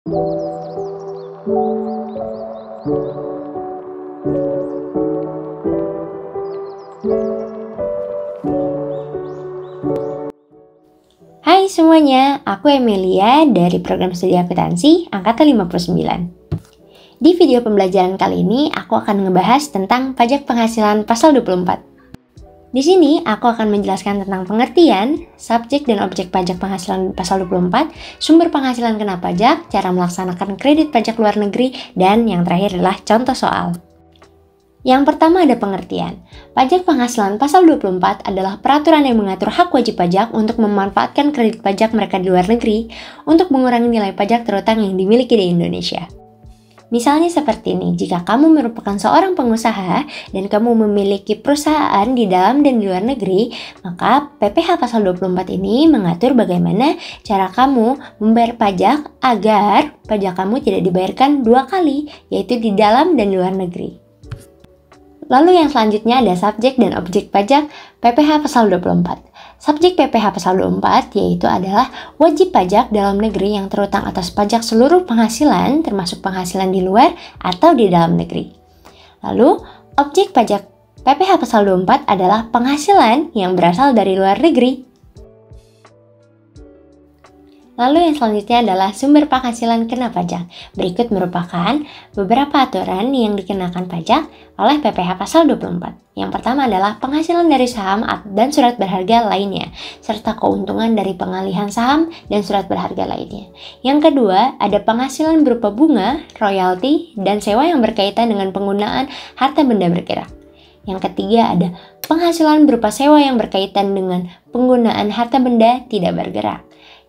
Hai semuanya, aku Emilia dari program studi akuntansi angkatan 59. Di video pembelajaran kali ini, aku akan ngebahas tentang pajak penghasilan pasal 24. Di sini, aku akan menjelaskan tentang pengertian, subjek dan objek pajak penghasilan pasal 24, sumber penghasilan kena pajak, cara melaksanakan kredit pajak luar negeri, dan yang terakhir adalah contoh soal. Yang pertama ada pengertian. Pajak penghasilan pasal 24 adalah peraturan yang mengatur hak wajib pajak untuk memanfaatkan kredit pajak mereka di luar negeri untuk mengurangi nilai pajak terutang yang dimiliki di Indonesia. Misalnya seperti ini, jika kamu merupakan seorang pengusaha dan kamu memiliki perusahaan di dalam dan di luar negeri, maka PPh pasal 24 ini mengatur bagaimana cara kamu membayar pajak agar pajak kamu tidak dibayarkan dua kali, yaitu di dalam dan di luar negeri. Lalu yang selanjutnya ada subjek dan objek pajak PPh pasal 24. Subjek PPh pasal 24 yaitu adalah wajib pajak dalam negeri yang terutang atas pajak seluruh penghasilan termasuk penghasilan di luar atau di dalam negeri. Lalu objek pajak PPh pasal 24 adalah penghasilan yang berasal dari luar negeri. Lalu yang selanjutnya adalah sumber penghasilan kena pajak. Berikut merupakan beberapa aturan yang dikenakan pajak oleh PPh pasal 24. Yang pertama adalah penghasilan dari saham dan surat berharga lainnya, serta keuntungan dari pengalihan saham dan surat berharga lainnya. Yang kedua, ada penghasilan berupa bunga, royalti, dan sewa yang berkaitan dengan penggunaan harta benda bergerak. Yang ketiga, ada penghasilan berupa sewa yang berkaitan dengan penggunaan harta benda tidak bergerak.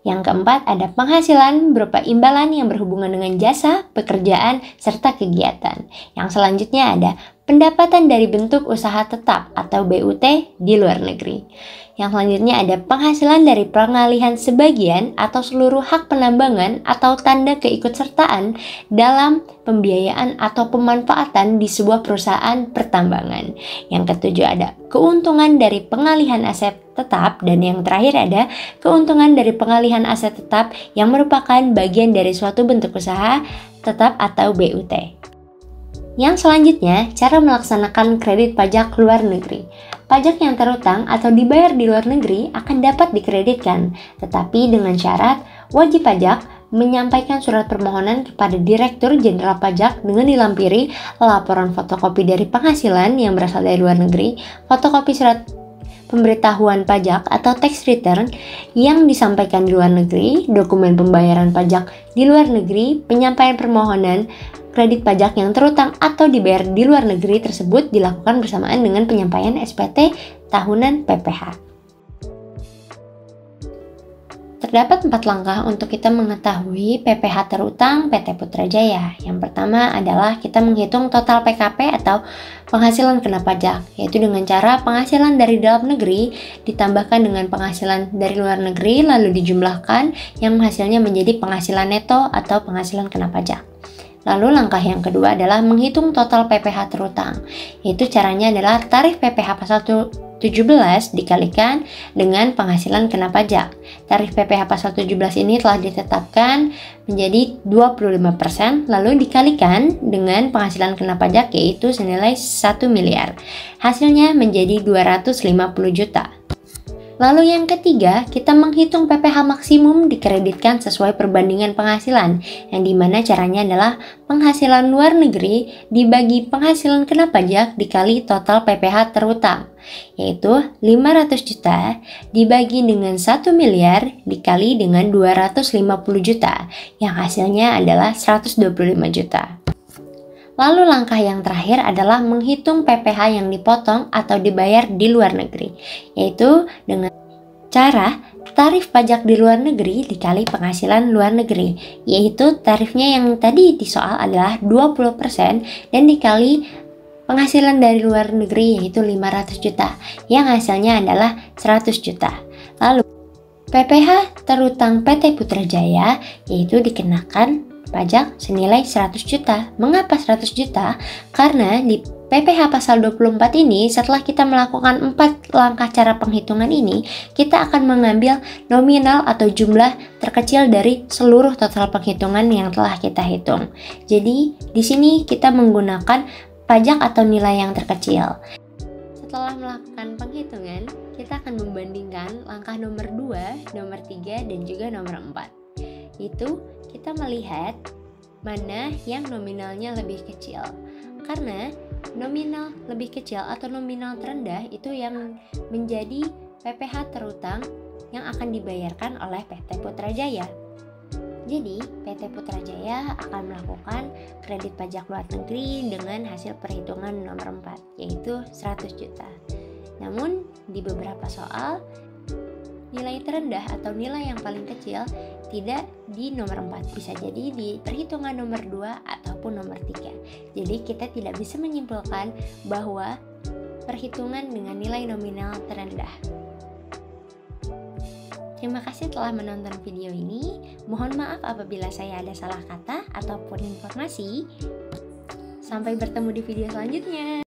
Yang keempat, ada penghasilan berupa imbalan yang berhubungan dengan jasa, pekerjaan, serta kegiatan. Yang selanjutnya ada pendapatan dari bentuk usaha tetap atau BUT di luar negeri. Yang selanjutnya ada penghasilan dari pengalihan sebagian atau seluruh hak penambangan atau tanda keikutsertaan dalam pembiayaan atau pemanfaatan di sebuah perusahaan pertambangan. Yang ketujuh ada keuntungan dari pengalihan aset tetap, dan yang terakhir ada keuntungan dari pengalihan aset tetap yang merupakan bagian dari suatu bentuk usaha tetap atau BUT. Yang selanjutnya, cara melaksanakan kredit pajak luar negeri. Pajak yang terutang atau dibayar di luar negeri akan dapat dikreditkan, tetapi dengan syarat wajib pajak menyampaikan surat permohonan kepada Direktur Jenderal Pajak dengan dilampiri laporan fotokopi dari penghasilan yang berasal dari luar negeri, fotokopi surat pemberitahuan pajak atau tax return yang disampaikan di luar negeri, dokumen pembayaran pajak di luar negeri, penyampaian permohonan kredit pajak yang terutang atau dibayar di luar negeri tersebut dilakukan bersamaan dengan penyampaian SPT tahunan PPh. Terdapat 4 langkah untuk kita mengetahui PPh terutang PT Putrajaya. Yang pertama adalah kita menghitung total PKP atau penghasilan kena pajak, yaitu dengan cara penghasilan dari dalam negeri ditambahkan dengan penghasilan dari luar negeri lalu dijumlahkan yang hasilnya menjadi penghasilan neto atau penghasilan kena pajak. Lalu langkah yang kedua adalah menghitung total PPh terutang, yaitu caranya adalah tarif PPh pasal 17 dikalikan dengan penghasilan kena pajak. Tarif PPh pasal 17 ini telah ditetapkan menjadi 25%, lalu dikalikan dengan penghasilan kena pajak yaitu senilai 1 miliar. Hasilnya menjadi 250 juta. Lalu yang ketiga, kita menghitung PPh maksimum dikreditkan sesuai perbandingan penghasilan, yang dimana caranya adalah penghasilan luar negeri dibagi penghasilan kena pajak dikali total PPh terutang, yaitu 500 juta dibagi dengan 1 miliar dikali dengan 250 juta, yang hasilnya adalah 125 juta. Lalu langkah yang terakhir adalah menghitung PPh yang dipotong atau dibayar di luar negeri, yaitu dengan cara tarif pajak di luar negeri dikali penghasilan luar negeri, yaitu tarifnya yang tadi di soal adalah 20% dan dikali penghasilan dari luar negeri yaitu 500 juta, yang hasilnya adalah 100 juta. Lalu PPh terutang PT Putrajaya yaitu dikenakan pajak senilai 100 juta. Mengapa 100 juta? Karena di PPh pasal 24 ini, setelah kita melakukan 4 langkah cara penghitungan ini, kita akan mengambil nominal atau jumlah terkecil dari seluruh total penghitungan yang telah kita hitung. Jadi, di sini kita menggunakan pajak atau nilai yang terkecil. Setelah melakukan penghitungan, kita akan membandingkan langkah nomor 2, nomor 3, dan juga nomor 4. Itu kita melihat mana yang nominalnya lebih kecil. Karena nominal lebih kecil atau nominal terendah itu yang menjadi PPh terutang yang akan dibayarkan oleh PT Putrajaya. Jadi, PT Putrajaya akan melakukan kredit pajak luar negeri dengan hasil perhitungan nomor 4, yaitu 100 juta. Namun, di beberapa soal, nilai terendah atau nilai yang paling kecil tidak di nomor 4, bisa jadi di perhitungan nomor 2 ataupun nomor 3. Jadi kita tidak bisa menyimpulkan bahwa perhitungan dengan nilai nominal terendah. Terima kasih telah menonton video ini. Mohon maaf apabila saya ada salah kata ataupun informasi. Sampai bertemu di video selanjutnya.